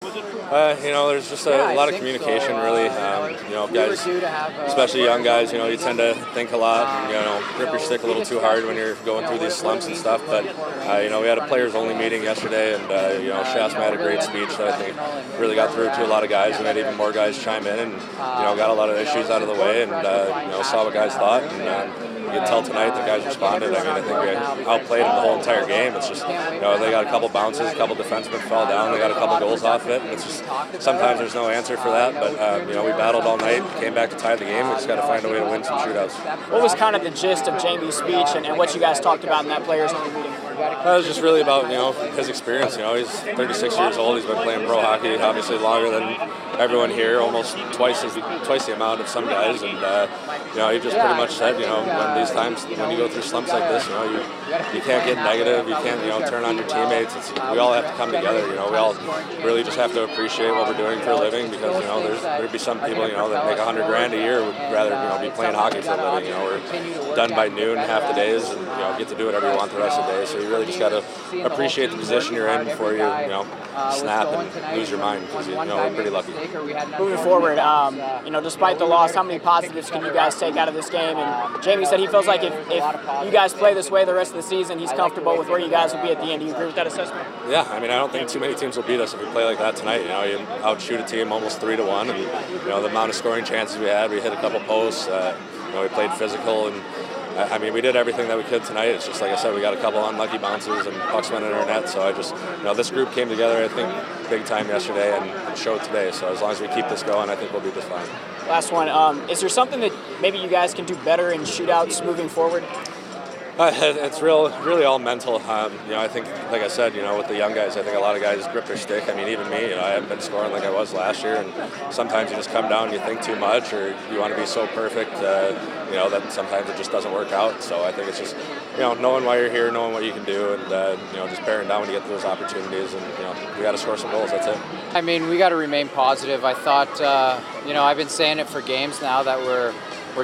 There's just a lot of communication, really. Guys, especially young guys, you tend to think a lot, grip your stick a little too hard when you're going through these slumps and stuff. But, we had a players-only meeting yesterday, and, Schaafsman had a great speech that I think really got through to a lot of guys. We had even more guys chime in and, got a lot of issues out of the way and, saw what guys thought. And, you can tell tonight the guys responded. I think we outplayed them the whole entire game. It's just, they got a couple bounces, a couple defensemen fell down, they got a couple goals off it. And it's just, sometimes there's no answer for that, but, we battled all night, came back to tie the game. We just got to find a way to win some shootouts. What was kind of the gist of Jamie's speech and what you guys talked about in that players-only meeting? It was just really about, his experience. He's 36 years old. He's been playing pro hockey obviously longer than everyone here, almost twice the amount of some guys. And, he just pretty much said, when you go through slumps like this, you can't get negative. You can't, turn on your teammates. We all have to come together. We all really just have to appreciate what we're doing for a living because, there'd be some people, that make $100,000 a year would rather, be playing hockey for a living. We're done by noon half the days and, get to do whatever you want the rest of the day. So you really just got to appreciate the position you're in before you, snap and lose your mind because, we're pretty lucky. Moving forward, despite the loss, how many positives can you guys take out of this game? And Jamie said he feels like if you guys play this way the rest of the season, he's comfortable with where you guys will be at the end. Do you agree with that assessment? Yeah, I don't think too many teams will beat us if we play like that tonight. You outshoot a team almost 3-1, and the amount of scoring chances we had, we hit a couple posts. We played physical, and we did everything that we could tonight. It's just like I said, we got a couple unlucky bounces and pucks went in our net. So I just, this group came together, I think, big time yesterday and showed today. So as long as we keep this going, I think we'll be just fine. Last one. Is there something that maybe you guys can do better in shootouts moving forward? It's really all mental. I think, like I said, with the young guys, I think a lot of guys grip their stick. Even me, I haven't been scoring like I was last year, and sometimes you just come down and you think too much, or you want to be so perfect, that sometimes it just doesn't work out. So I think it's just, knowing why you're here, knowing what you can do, and just bearing down when you get those opportunities, and we got to score some goals. That's it. We got to remain positive. I thought, I've been saying it for games now that we're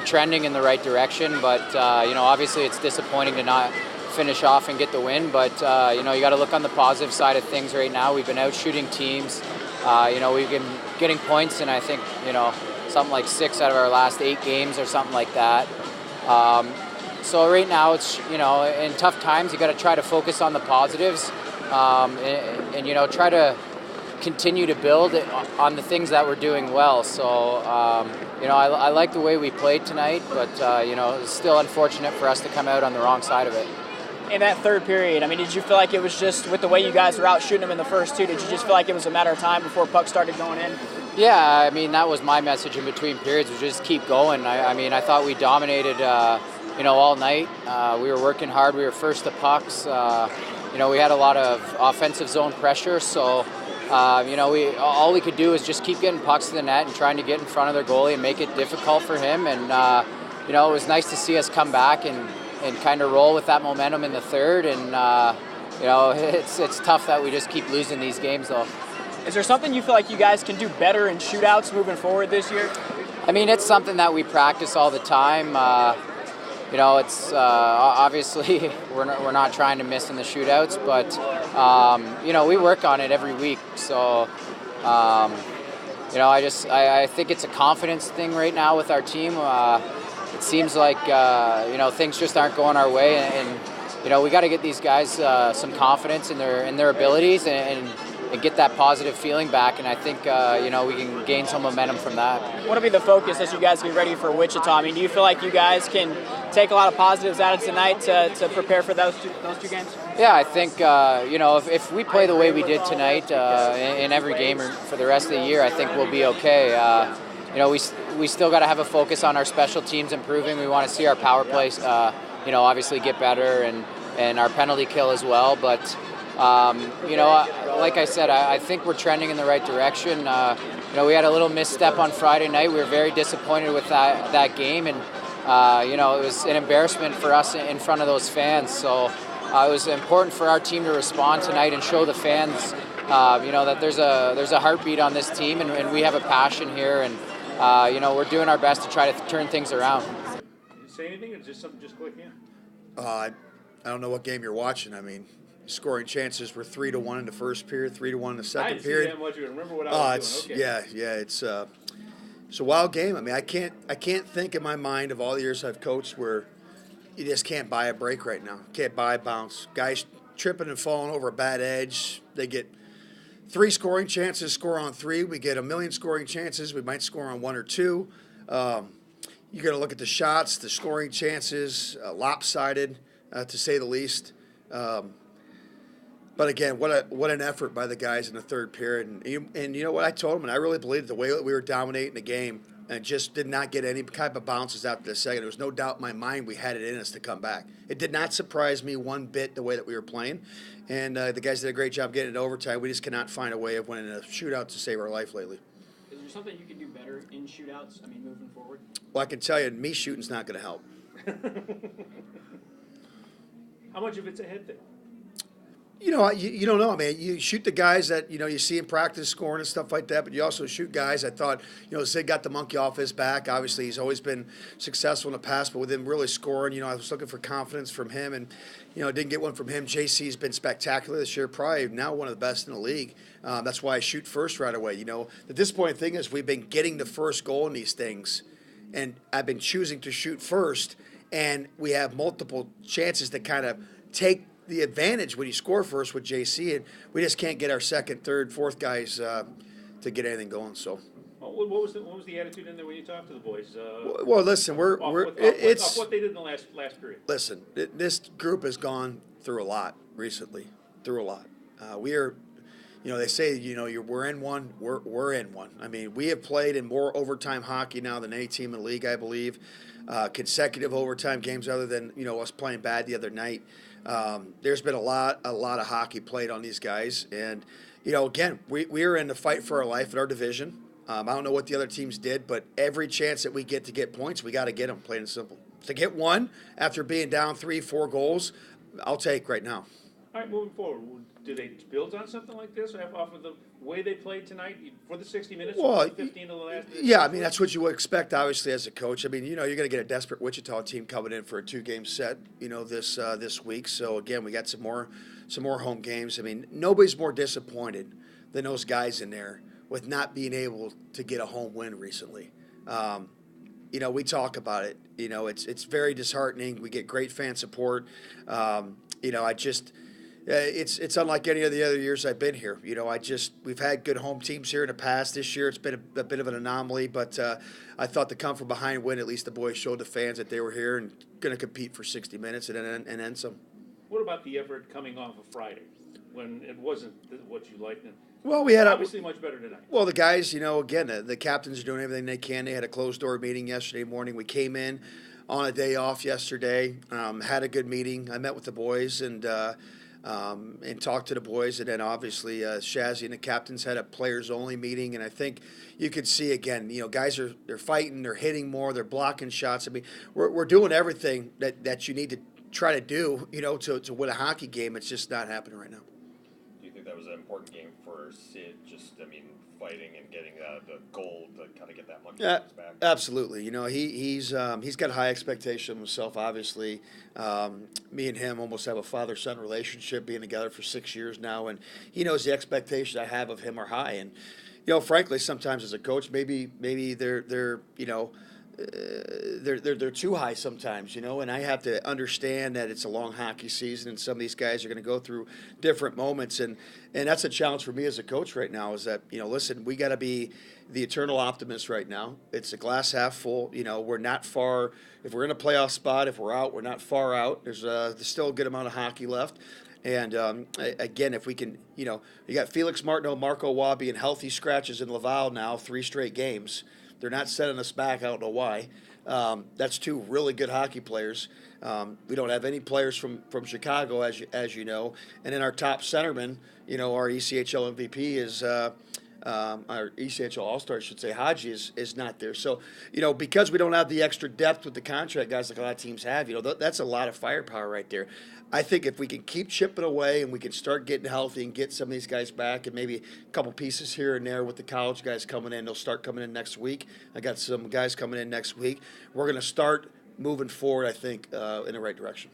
trending in the right direction, but obviously it's disappointing to not finish off and get the win, but you got to look on the positive side of things right now. We've been out shooting teams. We've been getting points in, I think, something like 6 out of our last 8 games or something like that. So right now it's, in tough times, you got to try to focus on the positives and try to continue to build on the things that we're doing well. So, I like the way we played tonight, but, it's still unfortunate for us to come out on the wrong side of it. In that third period, did you feel like it was just, with the way you guys were out shooting them in the first 2, did you just feel like it was a matter of time before pucks started going in? Yeah, that was my message in between periods, was just keep going. I thought we dominated, all night. We were working hard. We were first to pucks. We had a lot of offensive zone pressure, so all we could do is just keep getting pucks to the net and trying to get in front of their goalie and make it difficult for him. And it was nice to see us come back and kind of roll with that momentum in the third. And it's tough that we just keep losing these games, though. Is there something you feel like you guys can do better in shootouts moving forward this year? It's something that we practice all the time. It's obviously we're not trying to miss in the shootouts, but we work on it every week. So I think it's a confidence thing right now with our team. It seems like things just aren't going our way, and we got to get these guys some confidence in their abilities and get that positive feeling back, and I think we can gain some momentum from that. What will be the focus as you guys get ready for Wichita? Do you feel like you guys can take a lot of positives out of tonight to prepare for those two games? Yeah, I think if we play the way we did tonight in every game for the rest of the year, I think we'll be okay. We still got to have a focus on our special teams improving. We want to see our power plays obviously get better, and our penalty kill as well, but like I said, I think we're trending in the right direction. We had a little misstep on Friday night. We were very disappointed with that game, and it was an embarrassment for us in front of those fans. So it was important for our team to respond tonight and show the fans, that there's a heartbeat on this team, and we have a passion here, and we're doing our best to try to turn things around. Did you say anything, or just something just click in? I don't know what game you're watching. Scoring chances were 3-1 in the first period, 3-1 in the I second didn't see period. that much. I remember what Oh, I was it's doing. Okay. yeah, it's a wild game. I mean, I can't think in my mind of all the years I've coached where you just can't buy a break right now. Can't buy a bounce. Guys tripping and falling over a bad edge. They get 3 scoring chances, score on 3. We get a million scoring chances. We might score on 1 or 2. You got to look at the shots, the scoring chances, lopsided to say the least. But again, what an effort by the guys in the third period. And you know what I told them, and I really believed the way that we were dominating the game and just did not get any type of bounces after the second. There was no doubt in my mind we had it in us to come back. It did not surprise me one bit the way that we were playing. And the guys did a great job getting it overtime. We just cannot find a way of winning a shootout to save our life lately. Is there something you can do better in shootouts? I mean, moving forward. Well, I can tell you, me shooting's not going to help. How much of it's a head thing? You know, you don't know. I mean, you shoot the guys that, you see in practice scoring and stuff like that, but you also shoot guys. I thought, Sid got the monkey off his back. Obviously, he's always been successful in the past, but with him really scoring, I was looking for confidence from him, and, didn't get one from him. JC's been spectacular this year, probably now one of the best in the league. That's why I shoot first right away. The disappointing thing is we've been getting the first goal in these things, and I've been choosing to shoot first, and we have multiple chances to kind of take the advantage when you score first with JC, and we just can't get our second, third, fourth guys to get anything going. So, What was the attitude in there when you talked to the boys? well, listen, off what they did in the last period. Listen, this group has gone through a lot recently, we are. They say, we're in one, we're in one. I mean, we have played in more overtime hockey now than any team in the league, I believe. Consecutive overtime games other than, us playing bad the other night. There's been a lot of hockey played on these guys. And, again, we are in the fight for our life in our division. I don't know what the other teams did, but every chance that we get points, we got to get them, plain and simple. To get one after being down 3-4 goals, I'll take right now. All right, moving forward, do they build on something like this off of the way they played tonight for the 60 minutes? Well, 15 of the last. Yeah, I mean that's what you would expect, obviously, as a coach. I mean, you're going to get a desperate Wichita team coming in for a 2-game set, this week. So again, we got some more home games. I mean, nobody's more disappointed than those guys in there with not being able to get a home win recently. We talk about it. It's very disheartening. We get great fan support. It's unlike any of the other years I've been here. We've had good home teams here in the past. This year it's been a bit of an anomaly, but I thought the come from behind win, at least the boys showed the fans that they were here and going to compete for 60 minutes and then some. What about the effort coming off of Friday when it wasn't what you liked? Well, we had obviously much better tonight. Well, the guys, again, the captains are doing everything they can. They had a closed-door meeting yesterday morning. We came in on a day off yesterday, had a good meeting. I met with the boys and talked to the boys, and then obviously Shazzy and the captains had a players-only meeting, and I think you could see again, guys they're fighting, they're hitting more, they're blocking shots. I mean, we're doing everything that you need to try to do, to win a hockey game. It's just not happening right now. Do you think that was an important game for Sid? Fighting and getting the goal to kind of get that monkey off his back? Absolutely. He's got high expectation of himself, obviously. Me and him almost have a father-son relationship, being together for 6 years now, and he knows the expectations I have of him are high. And, frankly, sometimes as a coach, maybe they're too high sometimes, and I have to understand that it's a long hockey season and some of these guys are going to go through different moments, and that's a challenge for me as a coach right now is that, listen, we got to be the eternal optimist right now. It's a glass half full. We're not far. If we're in a playoff spot, if we're out, we're not far out. There's still a good amount of hockey left. And again, if we can, you got Felix Martineau, Marco Waugh being healthy scratches in Laval now, 3 straight games. They're not setting us back. I don't know why. That's 2 really good hockey players. We don't have any players from Chicago, as you know. And then our top centerman, our ECHL MVP is our ECHL All-Star, I should say, Haji is not there. So, because we don't have the extra depth with the contract guys like a lot of teams have, that's a lot of firepower right there. I think if we can keep chipping away and we can start getting healthy and get some of these guys back and maybe a couple pieces here and there with the college guys coming in, they'll start coming in next week. I got some guys coming in next week. We're going to start moving forward, I think, in the right direction.